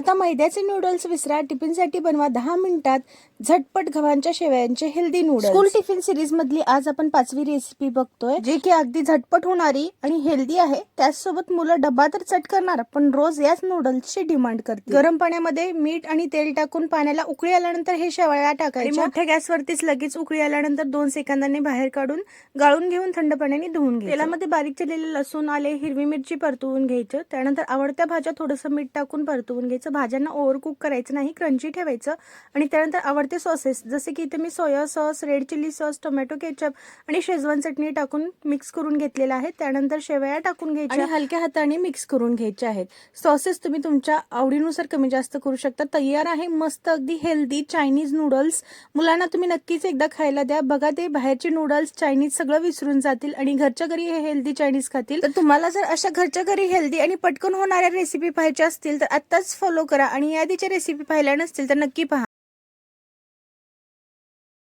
आता मैद्याचे नूडल्स विसरा, टिफिनसाठी बनवा 10 मिनिटात झटपट गव्हाच्या शेवयांचे healthy noodles. School tiffin series मधली आज आपण 5वी रेसिपी बघतोय, जी की अगदी झटपट होणारी आणि हेल्दी आहे। त्याचसोबत मुलं डब्बा तर चट करणार, पण रोज याच नूडल्सची डिमांड करतील। गरम पाण्यामध्ये मीठ आणि तेल टाकून पाण्याला उकळी आल्यानंतर हे शेवया टाकायच्या। मोठ्या गॅसवरतीच लगेच उकळी आल्यानंतर 2 सेकंदांनी बाहेर काढून गाळून घेऊन थंड पाण्याने धुवून घ्यायचं। तेलामध्ये बारीक चिरलेले लसूण, आले, हिरवी मिरची परतवून घ्यायचं। त्यानंतर आवडत्या भाज्या थोडंसं मीठ टाकून परतवून घ्यायचं। भाज्यांना ओव्हर कुक करायचं नाही, क्रंची ठेवायचं। आणि त्यानंतर आवडते सॉसेस जसे की इथे मी soya sauce, red chilli sauce, tomato ketchup आणि शेजवान चटणी टाकून मिक्स करून घेतलेला आहे। त्यानंतर शेवया टाकून घ्यायच्या आणि हलक्या हाताने मिक्स करून घ्यायचे आहेत। सॉसेस तुम्ही तुमच्या आवडीनुसार कमी जास्त करू शकता। तयार आहे मस्त अगदी हेल्दी चायनीज नूडल्स। मुलांना तुम्ही नक्कीच एकदा खायला द्या, बघा ते बाहेरचे नूडल्स, चायनीज सगळं विसरून जातील आणि घरच्या घरी हे हेल्दी चायनीज खातील। तर तुम्हाला जर अशा घरच्या घरी हेल्दी आणि पटकन होणाऱ्या रेसिपी पाहायच्या असतील तर आत्ताच फॉलो करा, आणि या आधीच्या रेसिपी पाहिल्या नसतील तर नक्की पहा।